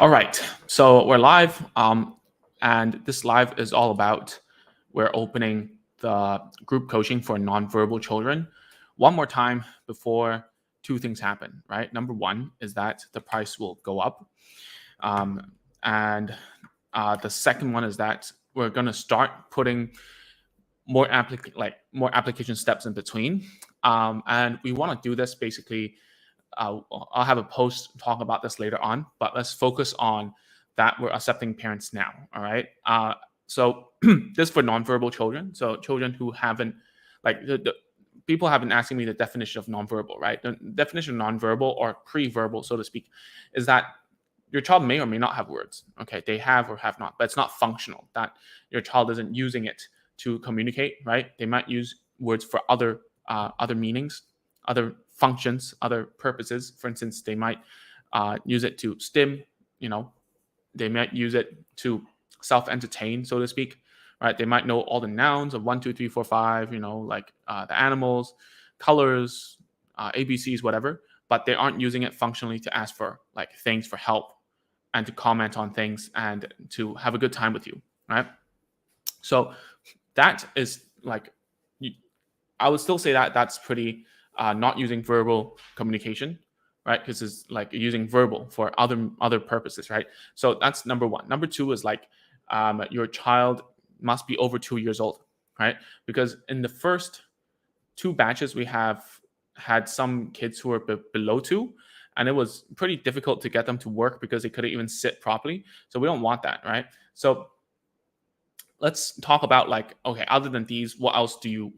All right, so we're live, and this live is all about we're opening the group coaching for nonverbal children. One more time before two things happen, right? Number one is that the price will go up, and the second one is that we're going to start putting more application steps in between, and we want to do this basically. I'll have a post talk about this later on, but let's focus on that we're accepting parents now. All right. So this is for nonverbal children. So children who haven't, like the people have been asking me the definition of nonverbal, right? The definition of nonverbal or pre-verbal, so to speak, is that your child may or may not have words. Okay, they have or have not, but it's not functional. That your child isn't using it to communicate, right? They might use words for other meanings, other functions, other purposes. For instance, they might use it to stim, you know, they might use it to self-entertain, so to speak, right? They might know all the nouns of 1, 2, 3, 4, 5, like the animals, colors, ABCs, whatever, but they aren't using it functionally to ask for like things for help and to comment on things and to have a good time with you, right? So that is like, I would still say that that's pretty not using verbal communication, right? Because it's like using verbal for other purposes, right? So that's number one. Number two is like your child must be over 2 years old, right? Because in the first two batches, we have had some kids who were below two, and it was pretty difficult to get them to work because they couldn't even sit properly. So we don't want that, right? So let's talk about like, okay, other than these, what else do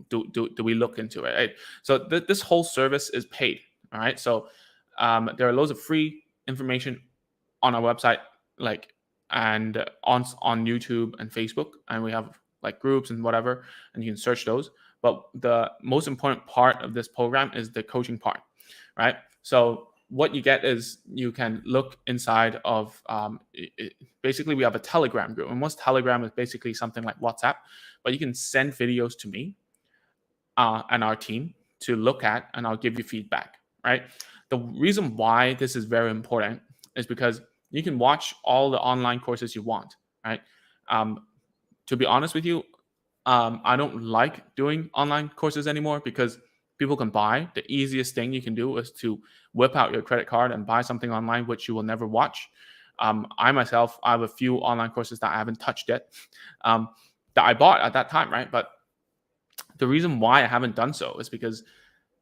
we look into it, right? So this whole service is paid. All right, so there are loads of free information on our website, like, and on YouTube and Facebook, and we have like groups and whatever, and you can search those. But the most important part of this program is the coaching part, right? So what you get is you can look inside of basically we have a Telegram group, and most Telegram is basically something like WhatsApp, but you can send videos to me and our team to look at, and I'll give you feedback, right? The reason why this is very important is because you can watch all the online courses you want, right? To be honest with you, I don't like doing online courses anymore because people can buy. The easiest thing you can do is to whip out your credit card and buy something online which you will never watch. I myself, I have a few online courses that I haven't touched yet, that I bought at that time, right? But the reason why I haven't done so is because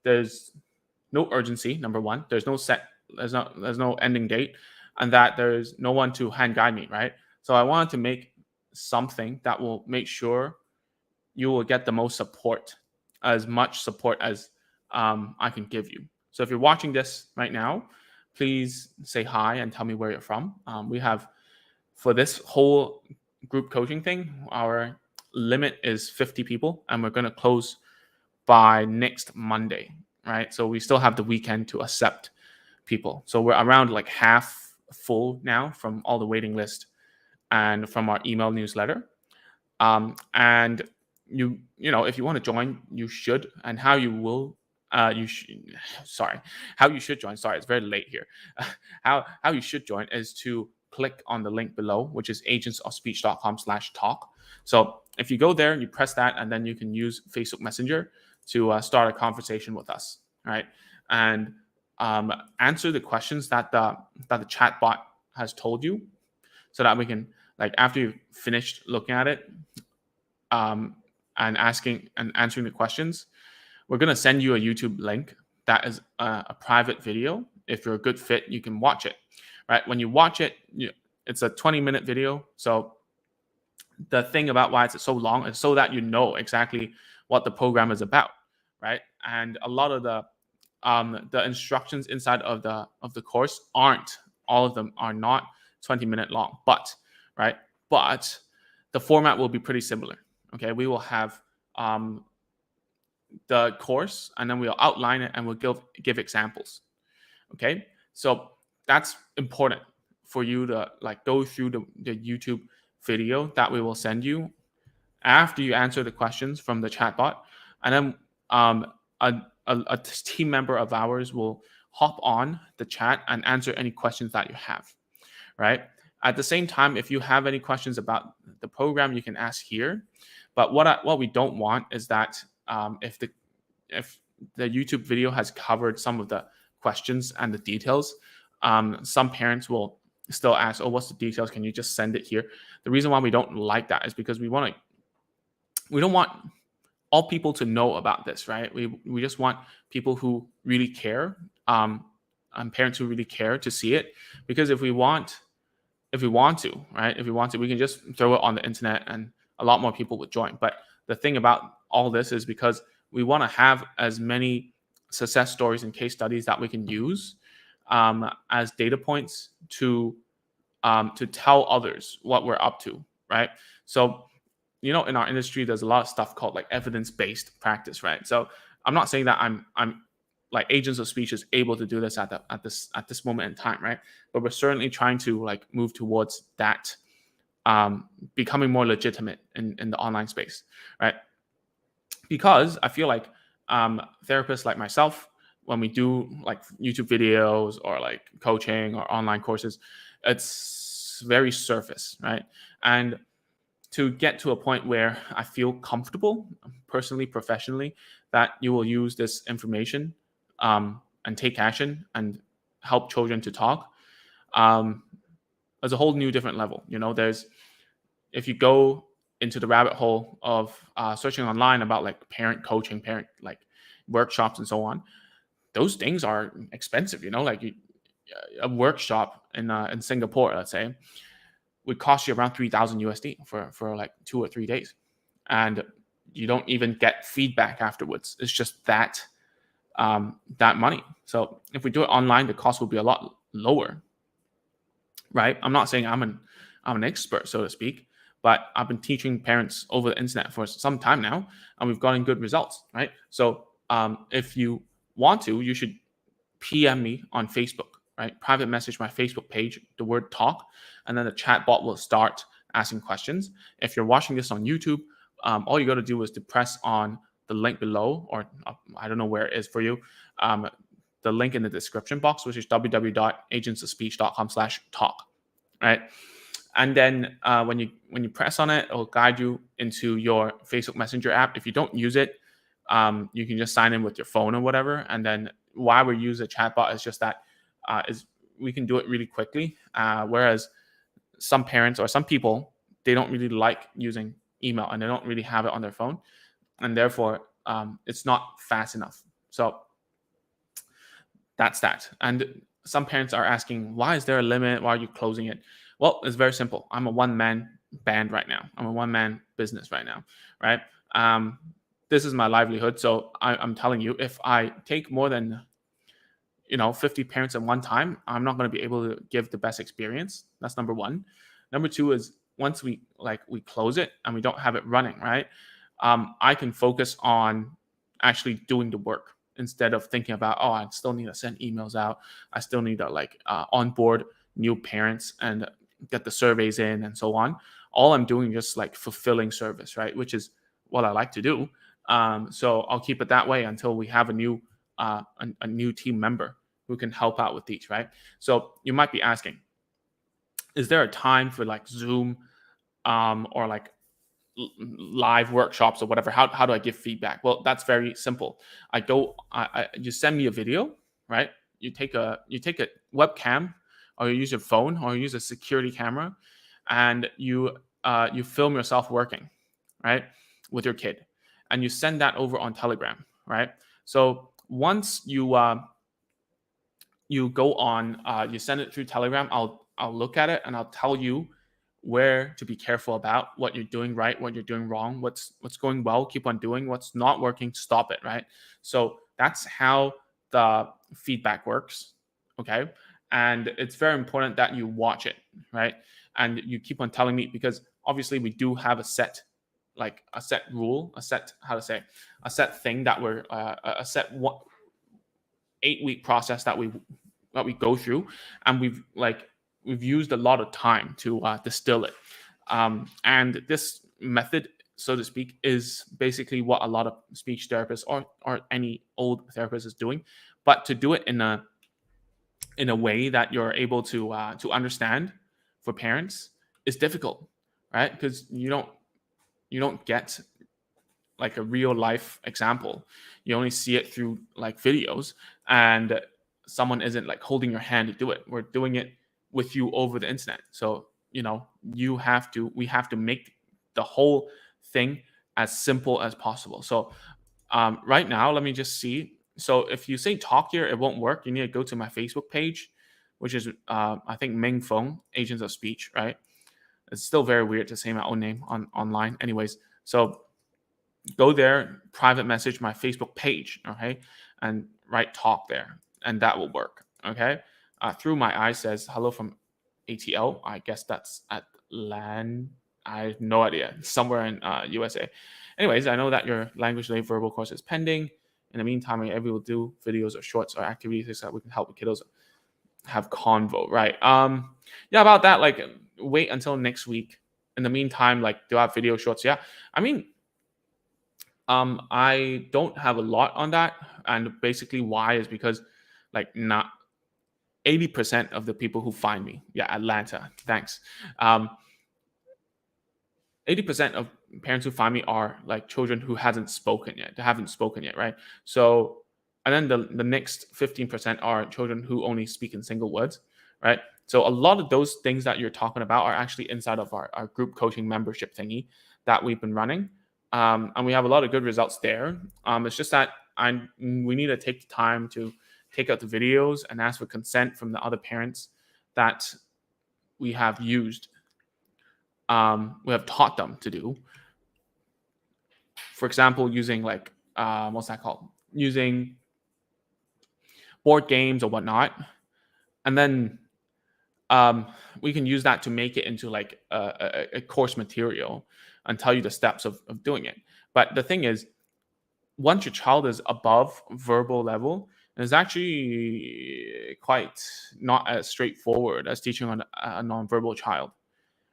there's no urgency. Number one, there's no ending date, and that there's no one to hand guide me, right? So I wanted to make something that will make sure you will get the most support, as much support as I can give you. So if you're watching this right now, please say hi and tell me where you're from. We have, for this whole group coaching thing, our limit is 50 people, and we're going to close by next Monday, right? So we still have the weekend to accept people. So we're around like half full now from all the waiting list and from our email newsletter. And you know, if you want to join, you should. And how you will how you should join, sorry, it's very late here. how you should join is to click on the link below, which is agentsofspeech.com/talk. So if you go there and you press that, and then you can use Facebook Messenger to start a conversation with us, right? And answer the questions that the chat bot has told you, so that we can, like, after you've finished looking at it, and asking and answering the questions, we're going to send you a YouTube link that is a private video. If you're a good fit, you can watch it, right? When you watch it, it's a 20-minute video. So the thing about why it's so long is so that you know exactly what the program is about, right? And a lot of the instructions inside of the course all of them are not 20-minute long, but the format will be pretty similar. Okay, we will have the course, and then we'll outline it, and we'll give examples. Okay, so that's important for you to like go through the YouTube video that we will send you after you answer the questions from the chatbot, and then a team member of ours will hop on the chat and answer any questions that you have, right? At the same time, if you have any questions about the program, you can ask here. But what we don't want is that if the YouTube video has covered some of the questions and the details, some parents will still ask, "Oh, what's the details? Can you just send it here?" The reason why we don't like that is because we don't want all people to know about this, right? We just want people who really care, and parents who really care to see it. Because if we want to, right? If we want to, we can just throw it on the internet and a lot more people would join. But the thing about all this is because we want to have as many success stories and case studies that we can use as data points to tell others what we're up to, right? So, in our industry, there's a lot of stuff called like evidence-based practice, right? So I'm not saying that I'm like Agents of Speech is able to do this at this moment in time, right? But we're certainly trying to like move towards that becoming more legitimate in the online space, right? Because I feel like therapists like myself, when we do like YouTube videos or like coaching or online courses, it's very surface, right? And to get to a point where I feel comfortable personally, professionally, that you will use this information and take action and help children to talk, um, there's a whole new different level. There's if you go into the rabbit hole of searching online about like parent coaching, parent like workshops and so on, those things are expensive. Like a workshop in Singapore, let's say, would cost you around 3,000 USD for like 2 or 3 days, and you don't even get feedback afterwards. It's just that money. So if we do it online, the cost will be a lot lower, right? I'm not saying I'm an expert, so to speak, but I've been teaching parents over the internet for some time now, and we've gotten good results, right? So if you want to, you should PM me on Facebook, right? Private message my Facebook page, the word talk, and then the chat bot will start asking questions. If you're watching this on YouTube, all you got to do is to press on the link below, or I don't know where it is for you, the link in the description box, which is www.agentsofspeech.com/talk, right? And then when you press on it, it will guide you into your Facebook Messenger app. If you don't use it, you can just sign in with your phone or whatever. And then why we use a chatbot is just that we can do it really quickly. Whereas some parents or some people, they don't really like using email and they don't really have it on their phone. And therefore, it's not fast enough. So that's that. And some parents are asking, why is there a limit? Why are you closing it? Well, it's very simple. I'm a one-man band right now. I'm a one-man business right now, right? This is my livelihood. So I'm telling you, if I take more than 50 parents at one time, I'm not going to be able to give the best experience. That's number one. Number two is once we close it and we don't have it running, right? I can focus on actually doing the work instead of thinking about, oh, I still need to send emails out. I still need to onboard new parents and get the surveys in and so on. All I'm doing is just like fulfilling service, right? Which is what I like to do. So I'll keep it that way until we have a new team member who can help out with these, right? So you might be asking, is there a time for like Zoom or like live workshops or whatever? How do I give feedback? Well, that's very simple. You send me a video, right? You take a webcam, or you use your phone, or you use a security camera, and you film yourself working, right, with your kid, and you send that over on Telegram, right? So once you go on, you send it through Telegram, I'll look at it and I'll tell you where to be careful about, what you're doing right, what you're doing wrong, what's going well, keep on doing, what's not working, stop it, right? So that's how the feedback works, okay? And it's very important that you watch it, right? And you keep on telling me, because obviously we do have a set rule, a set thing that we're a set 8-week process that we go through, and we've used a lot of time to distill it. And this method, so to speak, is basically what a lot of speech therapists or any old therapist is doing, but to do it in a way that you're able to understand for parents is difficult, right? Because you don't get like a real life example. You only see it through like videos, and someone isn't like holding your hand to do it. We're doing it with you over the internet. So, we have to make the whole thing as simple as possible. So, right now, let me just see. So, if you say talk here, it won't work. You need to go to my Facebook page, which is, I think, Ming Feng, Agents of Speech, right? It's still very weird to say my own name online. Anyways, so go there, private message my Facebook page, okay, and write talk there, and that will work, okay. Through my eyes says hello from ATL. I guess that's at LAN. I have no idea. Somewhere in USA. Anyways, I know that your language delay verbal course is pending. In the meantime, we will do videos or shorts or activities so that we can help the kiddos have convo, right? Yeah, about that. Like, wait until next week. In the meantime, like, do I have video shorts? Yeah, I mean, I don't have a lot on that, and basically why is because like not 80% of the people who find me, yeah, Atlanta, thanks. 80% of parents who find me are like children who hasn't spoken yet. They haven't spoken yet, right? So, and then the next 15% are children who only speak in single words, right? So a lot of those things that you're talking about are actually inside of our group coaching membership thingy that we've been running. And we have a lot of good results there. It's just that we need to take the time to take out the videos and ask for consent from the other parents that we have used. We have taught them to do. For example, using like what's that called? Using board games or whatnot, and then we can use that to make it into like a course material and tell you the steps of doing it. But the thing is, once your child is above verbal level, it's actually quite not as straightforward as teaching on a nonverbal child,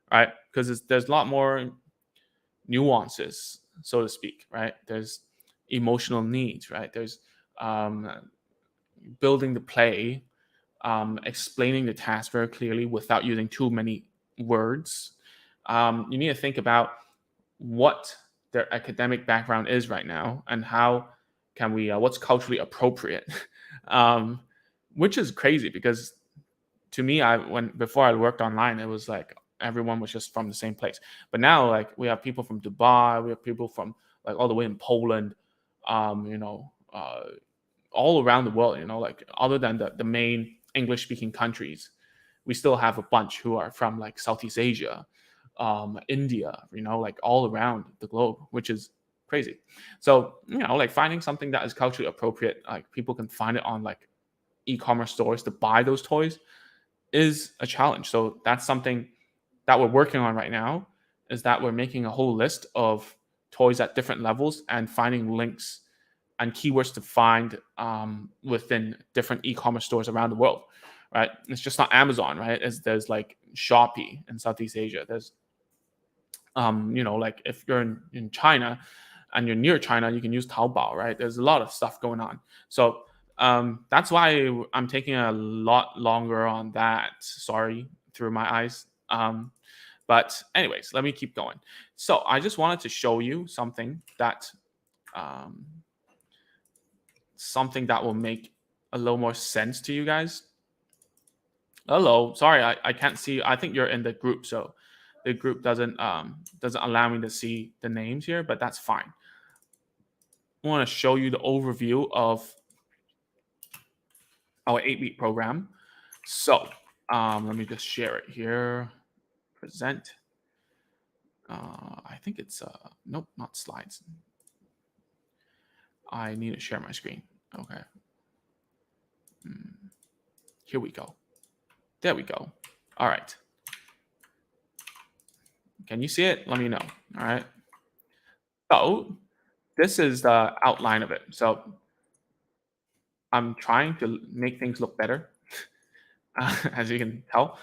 right? Because there's a lot more nuances, so to speak, right? There's emotional needs, right? There's building the play, explaining the task very clearly without using too many words. You need to think about what their academic background is right now and how can we what's culturally appropriate. Which is crazy because to me, before I worked online, it was like everyone was just from the same place. But now, like, we have people from Dubai, we have people from like all the way in Poland, all around the world. Like, other than the main English speaking countries, we still have a bunch who are from like Southeast Asia, India, like all around the globe, which is crazy. So, like finding something that is culturally appropriate, like people can find it on like e-commerce stores to buy those toys, is a challenge. So that's something that we're working on right now, is that we're making a whole list of toys at different levels and finding links and keywords to find within different e-commerce stores around the world, right? It's just not Amazon, right? There's like Shopee in Southeast Asia. There's, like if you're in China and you're near China, you can use Taobao, right? There's a lot of stuff going on. So that's why I'm taking a lot longer on that. Sorry, through my eyes. But anyways, let me keep going. So I just wanted to show you something that will make a little more sense to you guys. Hello, sorry, I can't see. I think you're in the group, so the group doesn't allow me to see the names here, but that's fine. I want to show you the overview of our 8-week program. So let me just share it here. Present. I think it's nope, not slides. I need to share my screen. Okay. Here we go. There we go. All right. Can you see it? Let me know. All right. So this is the outline of it. So I'm trying to make things look better, as you can tell.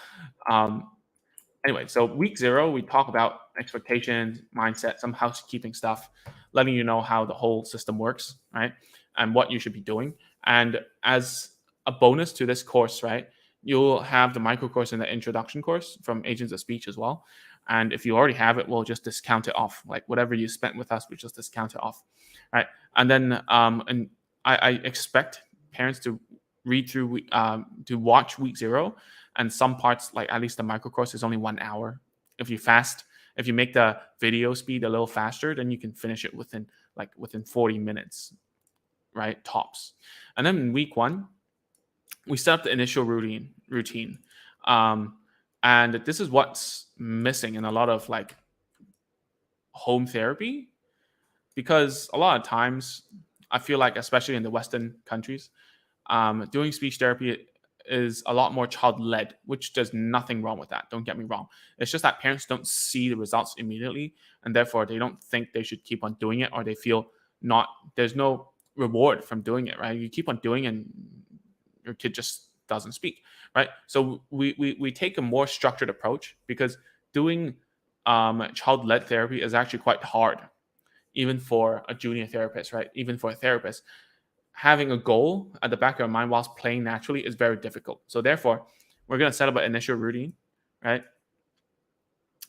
Anyway, so week 0, we talk about expectations, mindset, some housekeeping stuff, letting you know how the whole system works, right? And what you should be doing. And as a bonus to this course, right, You'll have the micro course and the introduction course from Agents of Speech as well. And if you already have it, we'll just discount it off. Like whatever you spent with us, we just discount it off, right? And then and I expect parents to read through to watch week 0, and some parts, like at least the micro course, is only 1 hour. If you make the video speed a little faster, then you can finish it within 40 minutes, right? Tops. And then in week 1, we set up the initial routine. And this is what's missing in a lot of like home therapy, because a lot of times I feel like, especially in the Western countries, doing speech therapy is a lot more child-led, which there's nothing wrong with that. Don't get me wrong. It's just that parents don't see the results immediately, and therefore they don't think they should keep on doing it, or they feel there's no reward from doing it, right? You keep on doing it and your kid just doesn't speak, right? So we take a more structured approach, because doing child-led therapy is actually quite hard, even for a junior therapist, right? Even for a therapist, having a goal at the back of your mind whilst playing naturally is very difficult. So therefore, we're going to set up an initial routine, right?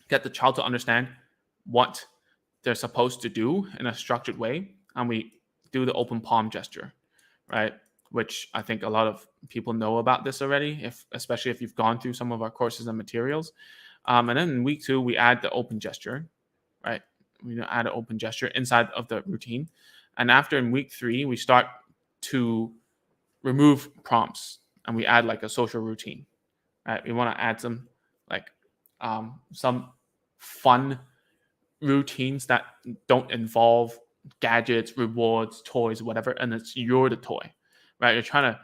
Get the child to understand what they're supposed to do in a structured way, and we do the open palm gesture, right? Which I think a lot of people know about this already, especially if you've gone through some of our courses and materials. And then in week 2, we add the open gesture, right? We add an open gesture inside of the routine. And after, in week 3, we start to remove prompts, and we add like a social routine, right? We want to add some fun routines that don't involve gadgets, rewards, toys, whatever, and you're the toy, right? You're trying to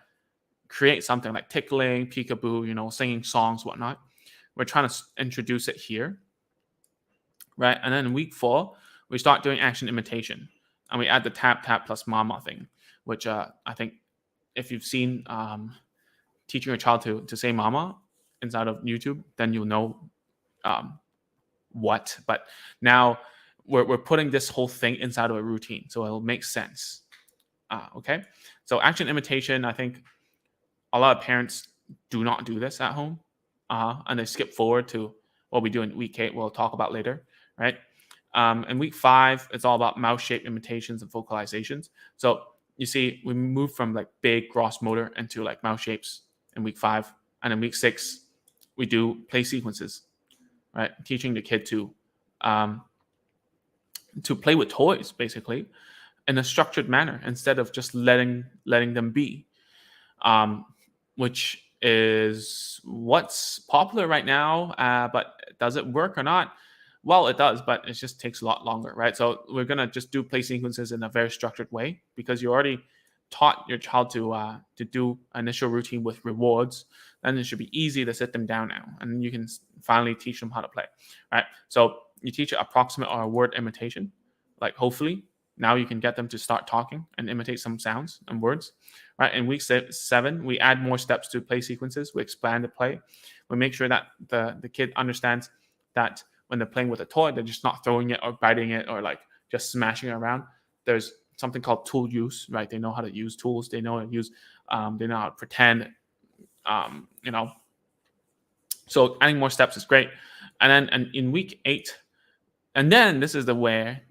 create something like tickling, peekaboo, singing songs, whatnot. We're trying to introduce it here, right? And then in week 4, we start doing action imitation, and we add the tap, tap plus mama thing, which I think if you've seen teaching your child to say mama inside of YouTube, then you'll know what. But now we're putting this whole thing inside of a routine, so it'll make sense. Okay, so action imitation, I think a lot of parents do not do this at home, and they skip forward to what we do in week 8. We'll talk about later, right? In week 5, it's all about mouth shape imitations and vocalizations. So you see, we move from like big gross motor into like mouth shapes in week 5, and in week 6, we do play sequences, right? Teaching the kid to play with toys, basically, in a structured manner, instead of just letting them be, which is what's popular right now. But does it work or not? Well, it does, but it just takes a lot longer, right? So we're gonna just do play sequences in a very structured way, because you already taught your child to do initial routine with rewards. Then it should be easy to sit them down now, and you can finally teach them how to play, right? So you teach approximate or a word imitation, like hopefully now you can get them to start talking and imitate some sounds and words, right? In week 7, we add more steps to play sequences. We expand the play. We make sure that the kid understands that when they're playing with a toy, they're just not throwing it or biting it or like just smashing it around. There's something called tool use, right? They know how to use tools. They know how to use, they know how to pretend, So adding more steps is great. And then in week 8, and then this is where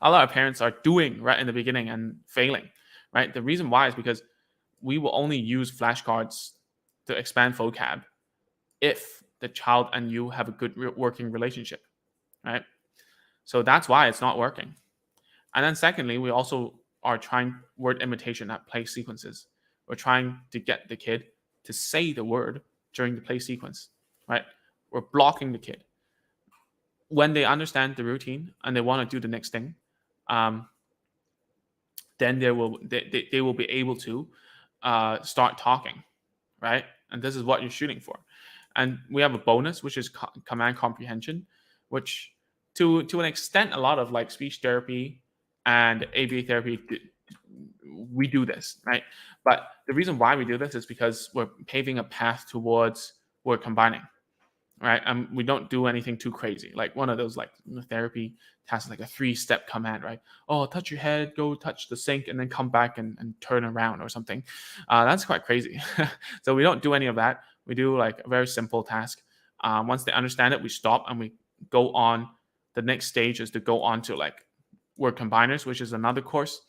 a lot of parents are doing right in the beginning and failing, right? The reason why is because we will only use flashcards to expand vocab if the child and you have a good working relationship, right? So that's why it's not working. And then secondly, we also are trying word imitation at play sequences. We're trying to get the kid to say the word during the play sequence, right? We're blocking the kid. When they understand the routine and they want to do the next thing, then they will be able to start talking, right? And this is what you're shooting for. And we have a bonus, which is command comprehension, which to an extent, a lot of like speech therapy and ABA therapy, we do this, right? But the reason why we do this is because we're paving a path towards word combining, right? We don't do anything too crazy, like one of those like therapy tasks, like a 3-step command, right? Oh, touch your head, go touch the sink, and then come back and turn around or something. That's quite crazy. So we don't do any of that. We do like a very simple task. Once they understand it, we stop and we go on. The next stage is to go on to like word combiners, which is another course.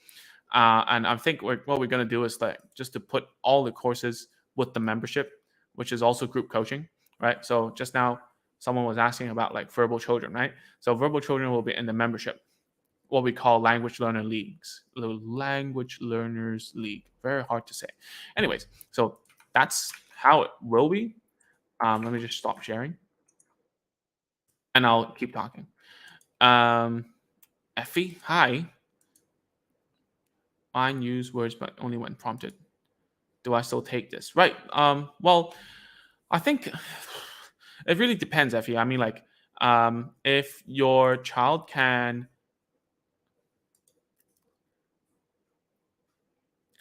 And I think what we're going to do is like just to put all the courses with the membership, which is also group coaching, right? So just now, someone was asking about like verbal children, right? So verbal children will be in the membership, what we call language learner leagues, the language learners league. Very hard to say. Anyways, so that's how it will be. Let me just stop sharing, and I'll keep talking. Effie, hi. Fine, use words, but only when prompted. Do I still take this? Right. Well, I think it really depends, Effie. I mean, like, if your child can,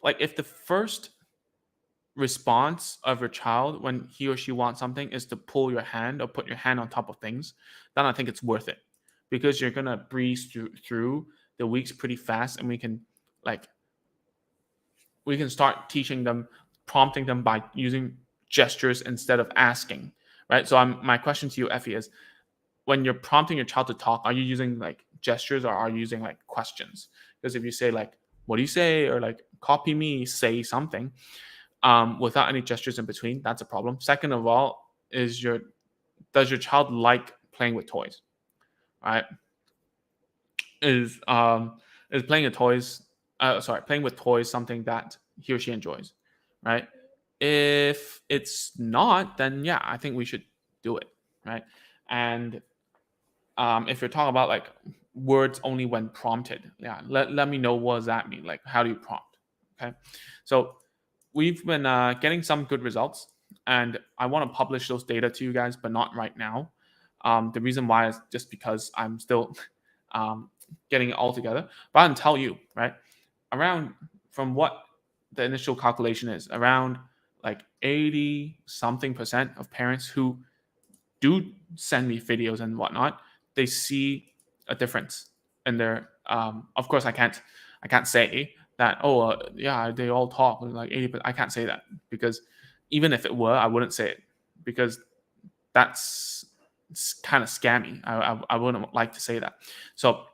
like, if the first response of your child when he or she wants something is to pull your hand or put your hand on top of things, then I think it's worth it because you're gonna breeze through the weeks pretty fast, and like we can start teaching them, prompting them by using gestures instead of asking, right? So my question to you, Effie, is when you're prompting your child to talk, are you using like gestures or are you using like questions? Because if you say like, what do you say? Or like, copy me, say something, without any gestures in between, that's a problem. Second of all, does your child like playing with toys? Right? Is playing with toys something that he or she enjoys, right? If it's not, then yeah, I think we should do it, right? And if you're talking about like words only when prompted, yeah, let me know what does that mean. Like, how do you prompt? Okay, so we've been getting some good results, and I want to publish those data to you guys, but not right now. The reason why is just because I'm still um, getting it all together. But I can tell you, right, around from what the initial calculation is, around like 80 something percent of parents who do send me videos and whatnot, they see a difference in their. Of course, I can't say that. Oh, yeah, they all talk like 80. But I can't say that because even if it were, I wouldn't say it because that's kind of scammy. I wouldn't like to say that. So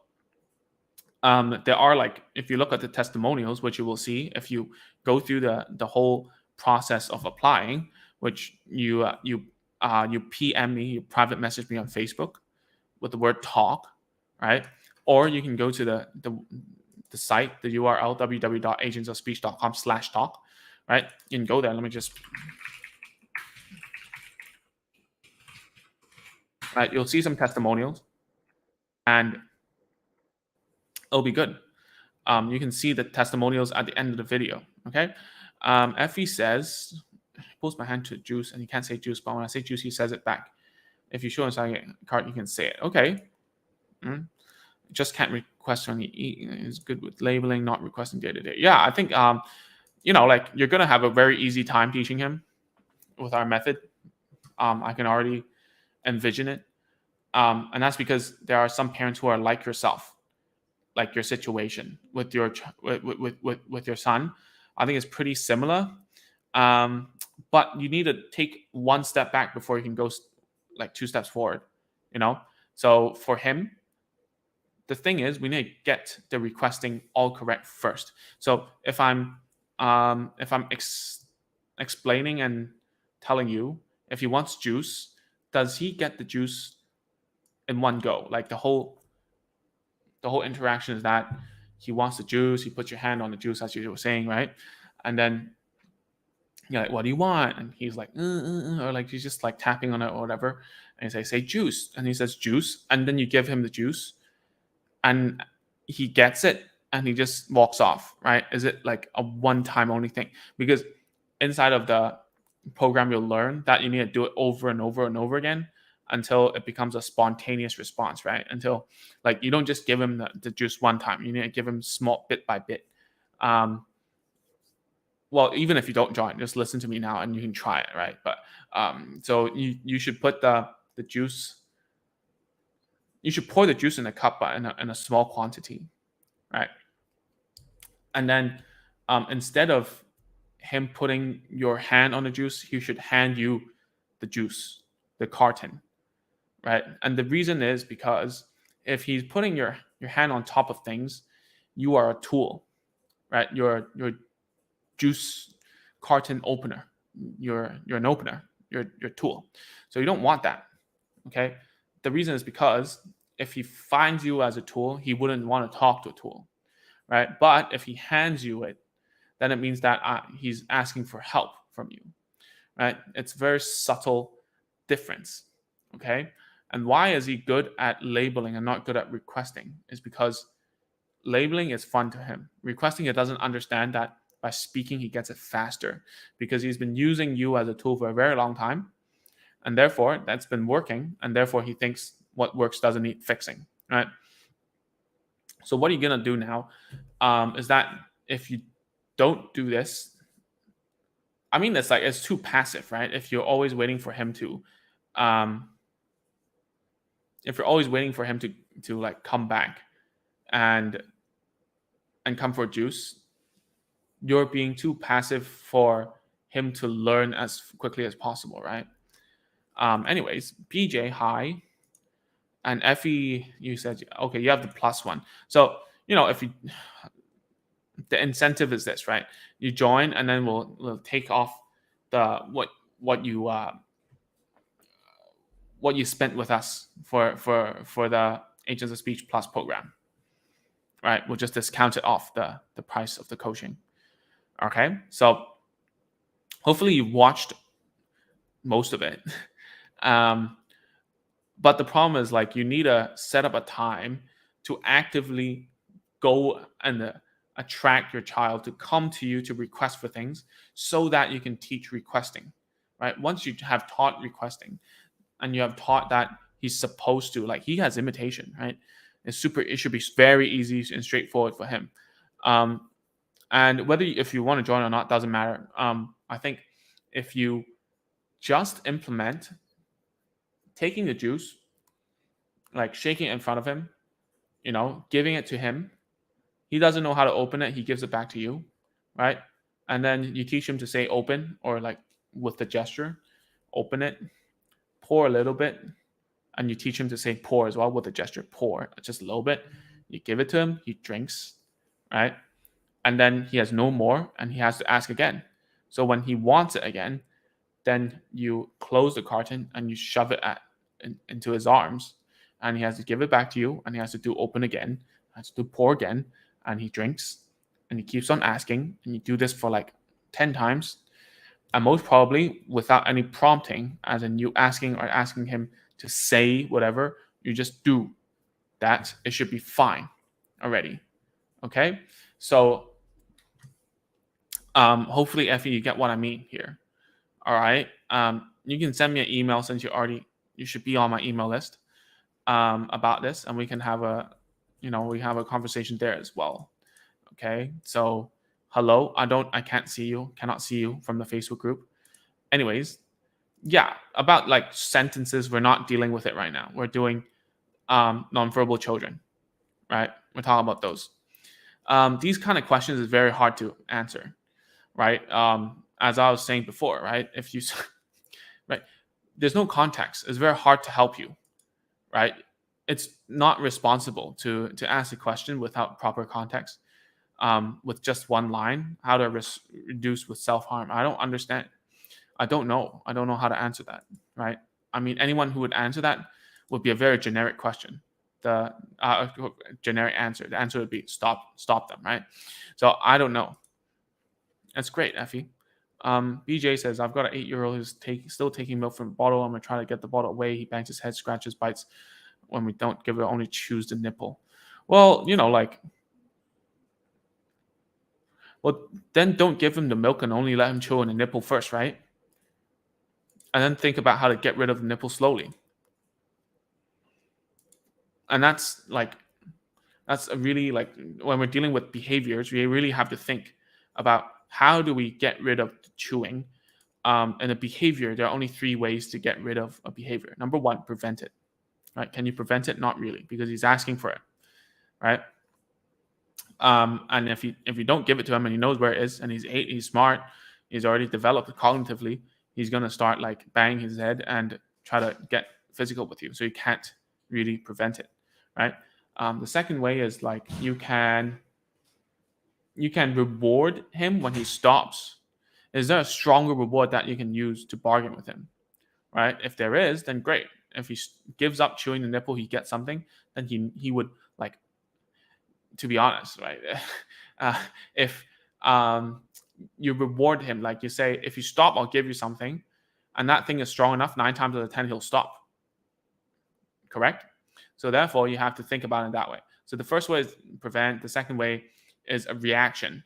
there are like, if you look at the testimonials, which you will see if you go through the whole process of applying, which you PM me, you private message me on Facebook with the word talk, right? Or you can go to the site, the URL www.agentsofspeech.com/talk, right? You can go there. Let me just, right, you'll see some testimonials, and it'll be good. You can see the testimonials at the end of the video. Okay. Effie says, he pulls my hand to juice, and he can't say juice, but when I say juice, he says it back. If you show inside a card, you can say it. Okay. Just can't request when he is good with labeling, not requesting day to day. Yeah, I think like you're gonna have a very easy time teaching him with our method. I can already envision it, and that's because there are some parents who are like yourself, like your situation with your with your son. I think it's pretty similar, but you need to take one step back before you can go like 2 steps forward. So for him, the thing is, we need to get the requesting all correct first. So if I'm explaining and telling you, if he wants juice, does he get the juice in one go? Like the whole interaction is that he wants the juice, he puts your hand on the juice as you were saying, right? And then you're like, what do you want? And he's like, or like he's just like tapping on it or whatever. And you say juice. And he says juice. And then you give him the juice and he gets it and he just walks off, right? Is it like a one-time only thing? Because inside of the program, you'll learn that you need to do it over and over and over again until it becomes a spontaneous response, right? Until like you don't just give him the juice one time. You need to give him small bit by bit. Well, even if you don't join, just listen to me now and you can try it, right? But so you should put the the juice. You should pour the juice in a cup, but in a small quantity, right? And then instead of him putting your hand on the juice, he should hand you the juice, the carton, right? And the reason is because if he's putting your hand on top of things, you are a tool, right? You're juice carton opener. You're an opener. You're a tool. So you don't want that. Okay. The reason is because if he finds you as a tool, he wouldn't want to talk to a tool, right? But if he hands you it, then it means that he's asking for help from you, right? It's a very subtle difference. Okay. And why is he good at labeling and not good at requesting? Is because labeling is fun to him. Requesting, it doesn't understand that by speaking, he gets it faster because he's been using you as a tool for a very long time. And therefore, that's been working. And therefore, he thinks what works doesn't need fixing, right? So what are you going to do now is that if you don't do this, I mean, it's too passive, right? If you're always waiting for him to, like come back and come for juice, you're being too passive for him to learn as quickly as possible, right? Anyways, BJ, hi. And Effie, you said, okay, you have the +1. So, if you, the incentive is this, right? You join and then we'll take off the, what you spent with us for the Agents of Speech Plus program, right? We'll just discount it off the price of the coaching. Okay. So hopefully you watched most of it. But the problem is, like, you need to set up a time to actively go and attract your child to come to you to request for things so that you can teach requesting, right? Once you have taught requesting and you have taught that he's supposed to, like, he has imitation, right? It should be very easy and straightforward for him. And if you want to join or not, doesn't matter. I think if you just implement taking the juice, like shaking it in front of him, giving it to him. He doesn't know how to open it. He gives it back to you, right? And then you teach him to say open, or like with the gesture, open it, pour a little bit. And you teach him to say pour as well with the gesture, pour just a little bit. You give it to him, he drinks, right? And then he has no more and he has to ask again. So when he wants it again, then you close the carton and you shove it into his arms, and he has to give it back to you, and he has to do open again, has to do pour again, and he drinks, and he keeps on asking, and you do this for like 10 times, and most probably without any prompting, as in you asking him to say whatever, you just do that. It should be fine already. Okay, so hopefully, Effie, you get what I mean here. All right. You can send me an email since you should be on my email list about this, and we can have a conversation there as well. Okay. So hello, I cannot see you from the Facebook group. Anyways, yeah, about like sentences, we're not dealing with it right now. We're doing nonverbal children, right? We're talking about those. These kind of questions is very hard to answer, right? As I was saying before, right? If you, right, there's no context. It's very hard to help you, right? It's not responsible to ask a question without proper context, with just one line, how to reduce with self-harm. I don't understand. I don't know how to answer that, right? I mean, anyone who would answer that would be a very generic question. The generic answer. The answer would be stop them, right? So I don't know. That's great, Effie. BJ says, I've got an 8-year-old who's still taking milk from a bottle. I'm going to try to get the bottle away. He bangs his head, scratches, bites. When we don't give it, only chews the nipple. Well, then don't give him the milk and only let him chew on the nipple first, right? And then think about how to get rid of the nipple slowly. And that's a really, like, when we're dealing with behaviors, we really have to think about how do we get rid of the chewing And a behavior, there are only three ways to get rid of a behavior. Number one, prevent it. Right? Can you prevent it? Not really, because he's asking for it. Right? And if you don't give it to him and he knows where it is and he's 8, he's smart, he's already developed cognitively, he's gonna start like banging his head and try to get physical with you. So you can't really prevent it, right? The second way is like you can reward him when he stops. Is there a stronger reward that you can use to bargain with him, right? If there is, then great. If he gives up chewing the nipple, he gets something, then he would like, to be honest, right? If you reward him, like you say, if you stop, I'll give you something, and that thing is strong enough, 9 times out of 10, he'll stop. Correct? So therefore, you have to think about it that way. So the first way is prevent. The second way is a reaction,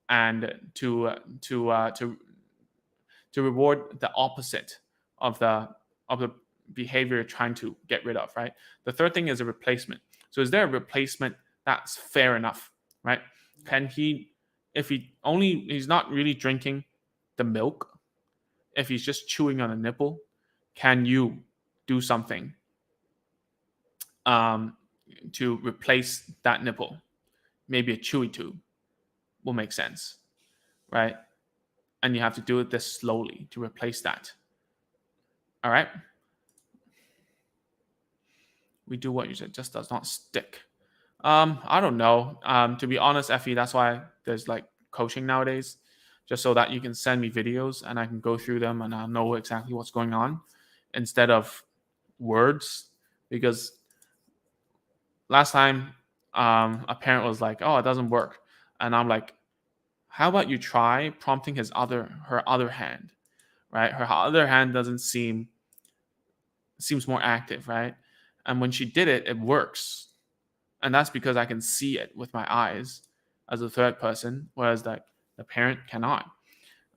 and to reward the opposite of the behavior you're trying to get rid of, right? The third thing is a replacement. So is there a replacement that's fair enough, right? Can he, if he's not really drinking the milk, if he's just chewing on a nipple, can you do something to replace that nipple? Maybe a chewy tube will make sense, right? And you have to do this slowly to replace that. All right? We do what you said, just does not stick. I don't know. To be honest, Effie, that's why there's like coaching nowadays, just so that you can send me videos and I can go through them and I'll know exactly what's going on instead of words. Because last time, a parent was like, "Oh, it doesn't work," and I'm like, "How about you try prompting her other hand, right? Her other hand seems more active, right? And when she did it, it works." And that's because I can see it with my eyes as a third person, whereas like the parent cannot.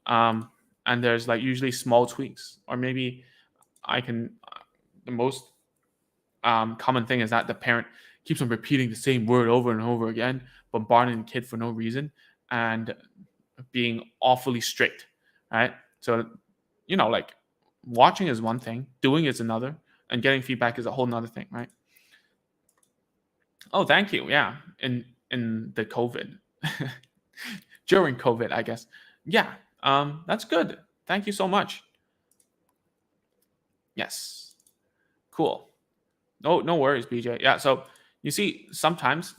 And there's like usually small tweaks, or maybe the most common thing is that the parent keeps on repeating the same word over and over again, bombarding the kid for no reason, and being awfully strict, right? So, like watching is one thing, doing is another, and getting feedback is a whole nother thing, right? Oh, thank you. Yeah, in the COVID, during COVID, I guess. Yeah, that's good. Thank you so much. Yes, cool. No worries, BJ. Yeah, so you see, sometimes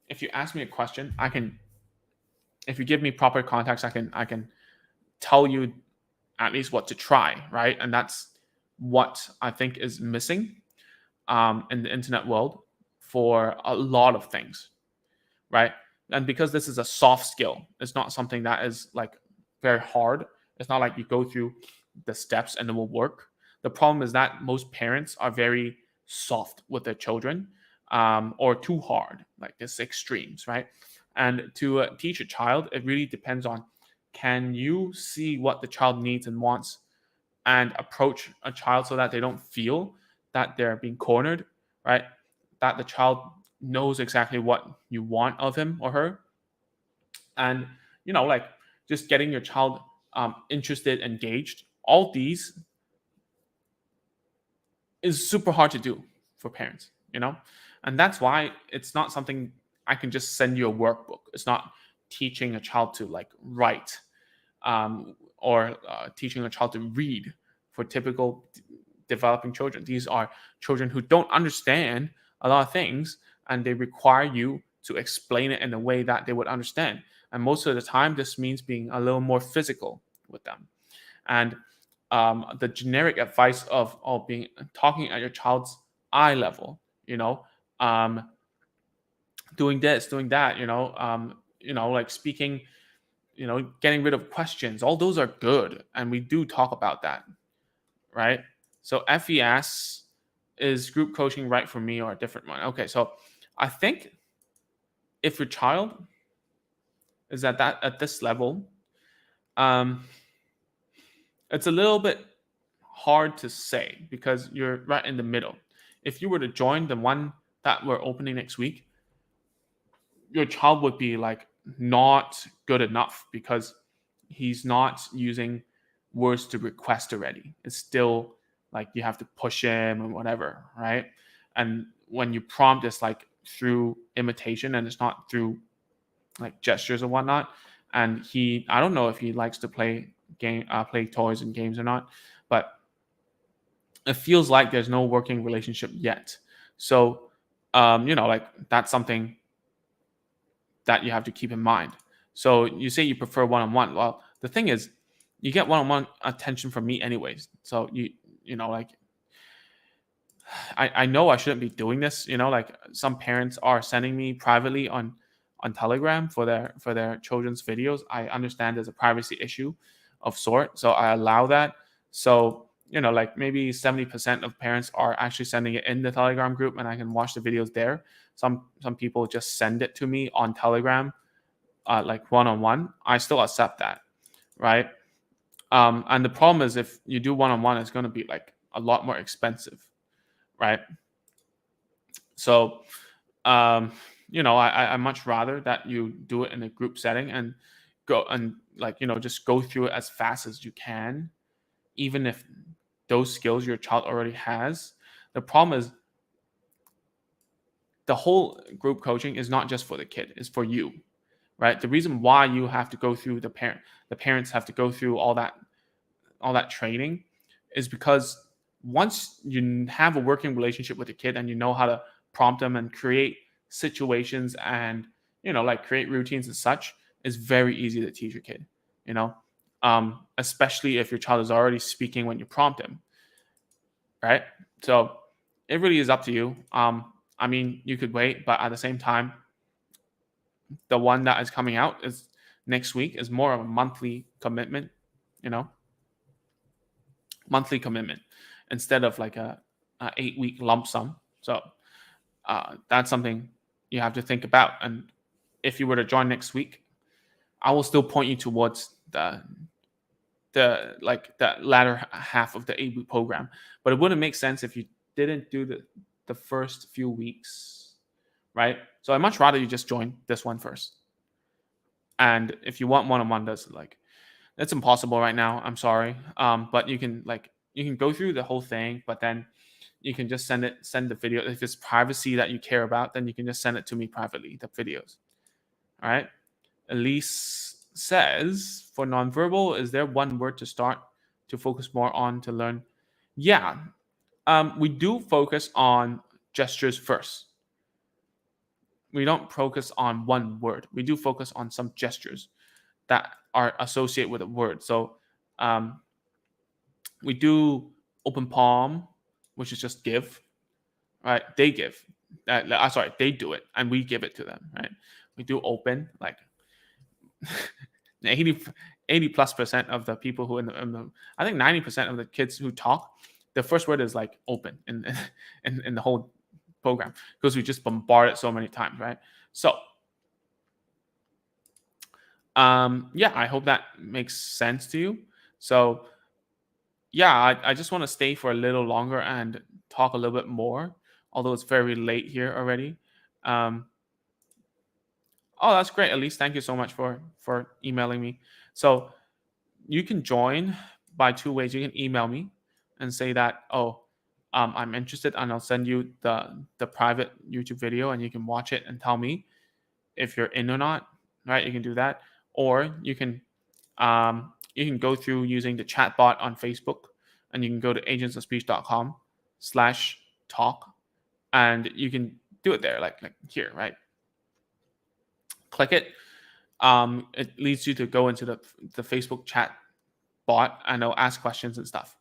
if you ask me a question, if you give me proper context, I can tell you at least what to try, right? And that's what I think is missing in the internet world for a lot of things, right? And because this is a soft skill, it's not something that is like very hard. It's not like you go through the steps and it will work. The problem is that most parents are very soft with their children, or too hard, like this extremes, right? And to teach a child, it really depends on, can you see what the child needs and wants and approach a child so that they don't feel that they're being cornered, right? That the child knows exactly what you want of him or her. And, like just getting your child interested, engaged, all these is super hard to do for parents, and that's why it's not something I can just send you a workbook. It's not teaching a child to like write, or teaching a child to read for typical developing children. These are children who don't understand a lot of things, and they require you to explain it in a way that they would understand. And most of the time, this means being a little more physical with them. And the generic advice of being talking at your child's eye level, doing this, doing that, like speaking, getting rid of questions. All those are good, and we do talk about that, right? So Effie asks, is group coaching right for me or a different one? Okay, so I think if your child is at this level, it's a little bit hard to say because you're right in the middle. If you were to join the one that we're opening next week, your child would be like not good enough because he's not using words to request already. It's still like you have to push him and whatever, right? And when you prompt, it's like through imitation and it's not through like gestures or whatnot. And I don't know if he likes to play play toys and games or not, but it feels like there's no working relationship yet. So, like that's something that you have to keep in mind. So you say you prefer one-on-one. Well, the thing is, you get one-on-one attention from me anyways. So like I know I shouldn't be doing this. Like some parents are sending me privately on Telegram for their children's videos. I understand there's a privacy issue of sort, so I allow that. So like maybe 70% of parents are actually sending it in the Telegram group, and I can watch the videos there. Some people just send it to me on Telegram, like one-on-one. I still accept that, right? And the problem is if you do one-on-one, it's going to be like a lot more expensive, right? So, I much rather that you do it in a group setting and go and like, just go through it as fast as you can, even if those skills your child already has. The problem is the whole group coaching is not just for the kid, it's for you, right? The reason why you have to go through the parents have to go through all that training is because once you have a working relationship with the kid and you know how to prompt them and create situations and like create routines and such, it's very easy to teach your kid, especially if your child is already speaking when you prompt him, right? So it really is up to you. I mean, you could wait, but at the same time, the one that is coming out is next week is more of a monthly commitment, monthly commitment instead of like a 8-week lump sum. So that's something you have to think about. And if you were to join next week, I will still point you towards the latter half of the 8-week program. But it wouldn't make sense if you didn't do the first few weeks, right? So I'd much rather you just join this one first. And if you want one-on-one, that's like it's impossible right now. I'm sorry. But you can go through the whole thing, but then you can just send the video. If it's privacy that you care about, then you can just send it to me privately, the videos. All right. Elise says, for nonverbal, is there one word to start to focus more on to learn? Yeah. We do focus on gestures first. We don't focus on one word. We do focus on some gestures that are associated with a word. So we do open palm, which is just give, right? They give. They do it, and we give it to them, right? We do open, like 80+% of the people who in the I think 90% of the kids who talk, the first word is like open in the whole program because we just bombard it so many times, right? So I hope that makes sense to you. So yeah, I just want to stay for a little longer and talk a little bit more, although it's very late here already. Um, oh, that's great. At least thank you so much for emailing me. So you can join by two ways. You can email me and say that, I'm interested, and I'll send you the private YouTube video, and you can watch it and tell me if you're in or not. Right? You can do that, or you can go through using the chat bot on Facebook, and you can go to agentsofspeech.com/talk, and you can do it there, like here, right? Click it. It leads you to go into the Facebook chat bot, and it'll ask questions and stuff.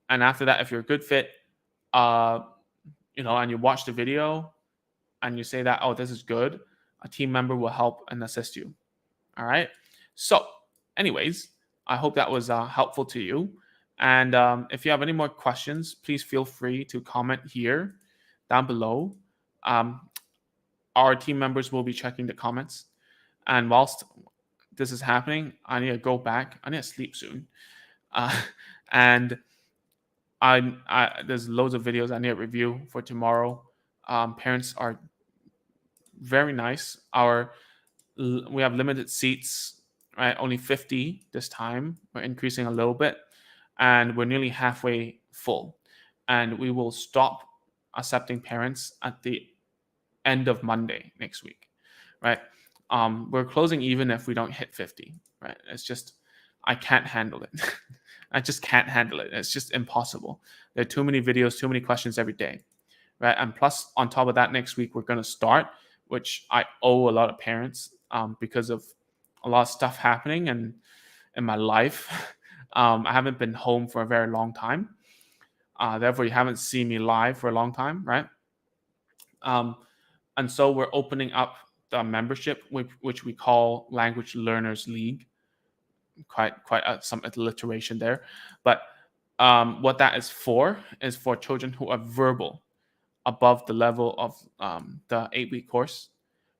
And after that, if you're a good fit, and you watch the video, and you say that, oh, this is good, a team member will help and assist you. All right. So, anyways, I hope that was helpful to you. And if you have any more questions, please feel free to comment here down below. Our team members will be checking the comments. And whilst this is happening, I need to go back. I need to sleep soon. And there's loads of videos I need to review for tomorrow. Parents are very nice. We have limited seats, right? Only 50 this time. We're increasing a little bit. and we're nearly halfway full. And we will stop accepting parents at the end of Monday next week, right? We're closing even if we don't hit 50, right? It's just, I can't handle it. I just can't handle it. It's just impossible. There are too many videos, too many questions every day, right? And plus, on top of that, next week we're going to start, which I owe a lot of parents because of a lot of stuff happening and in my life. I haven't been home for a very long time. Therefore, you haven't seen me live for a long time, right? And so we're opening up the membership, which we call Language Learners League. Quite some alliteration there, but what that is for children who are verbal above the level of the 8-week course,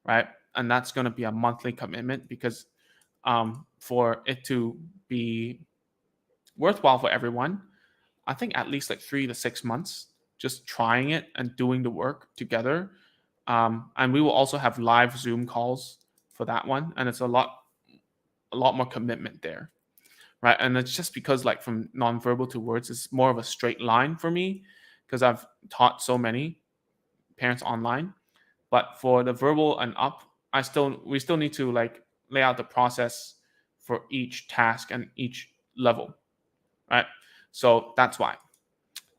right? And that's going to be a monthly commitment because for it to be worthwhile for everyone, I think at least like 3 to 6 months, just trying it and doing the work together. And we will also have live Zoom calls for that one, and it's a lot more commitment there, right? And it's just because like from nonverbal to words, it's more of a straight line for me because I've taught so many parents online. But for the verbal and up, we still need to like lay out the process for each task and each level, right? So that's why.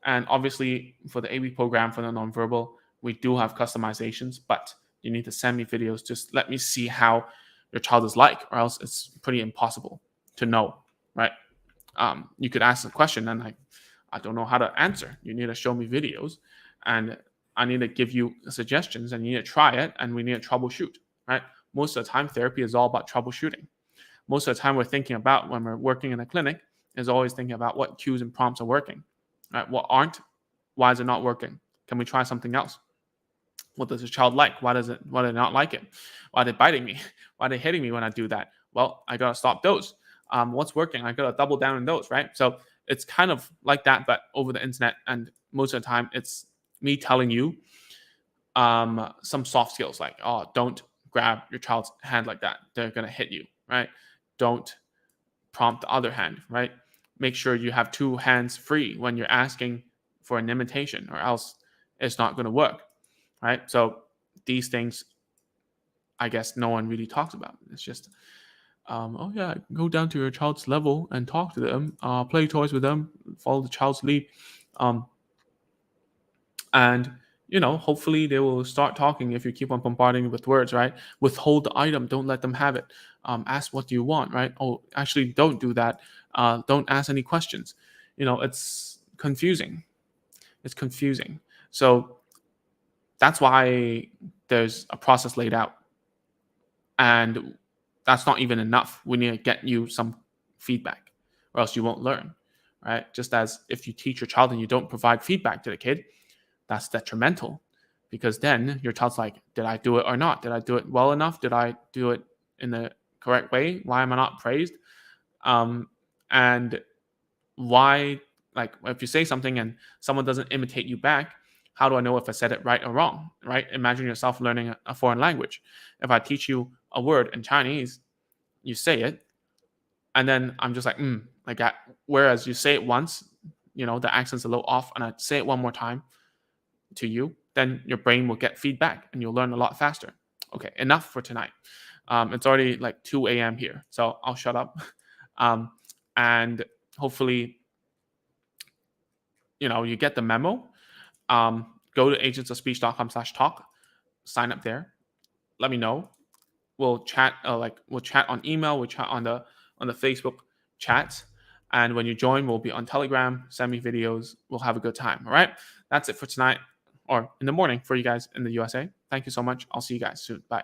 And obviously for the 8-week program for the nonverbal, we do have customizations, but you need to send me videos. Just let me see how your child is like, or else it's pretty impossible to know, right? You could ask a question and I don't know how to answer. You need to show me videos, and I need to give you suggestions, and you need to try it, and we need to troubleshoot, right? Most of the time, therapy is all about troubleshooting. Most of the time, we're thinking about when we're working in a clinic is always thinking about what cues and prompts are working, right? What aren't? Why is it not working? Can we try something else? What does the child like? Why do they not like it? Why are they biting me? Why are they hitting me when I do that? Well, I gotta stop those. What's working? I gotta double down on those, right? So it's kind of like that, but over the internet. And most of the time, it's me telling you some soft skills like, oh, don't grab your child's hand like that. They're gonna hit you, right? Don't prompt the other hand, right? Make sure you have 2 hands free when you're asking for an imitation, or else it's not going to work, right? So these things, I guess, no one really talks about. It's just, oh yeah, go down to your child's level and talk to them, play toys with them, follow the child's lead, and hopefully they will start talking if you keep on bombarding with words, right? Withhold the item, don't let them have it. Ask what do you want, right? Oh, actually, don't do that. Don't ask any questions. It's confusing. So that's why there's a process laid out, and that's not even enough. We need to get you some feedback, or else you won't learn, right? Just as if you teach your child and you don't provide feedback to the kid, that's detrimental, because then your child's like, did I do it or not? Did I do it well enough? Did I do it in the correct way? Why am I not praised? And why, like, if you say something and someone doesn't imitate you back, how do I know if I said it right or wrong, right? Imagine yourself learning a foreign language. If I teach you a word in Chinese, you say it, and then I'm just like that. Whereas you say it once, the accent's a little off, and I say it one more time to you, then your brain will get feedback and you'll learn a lot faster. Okay, enough for tonight. It's already like 2 a.m. here, so I'll shut up. And hopefully, you get the memo. Go to agentsofspeech.com/talk, sign up there. Let me know. We'll chat. We'll chat on email. We'll chat on the Facebook chats. And when you join, we'll be on Telegram. Send me videos. We'll have a good time. All right. That's it for tonight, or in the morning for you guys in the USA. Thank you so much. I'll see you guys soon. Bye.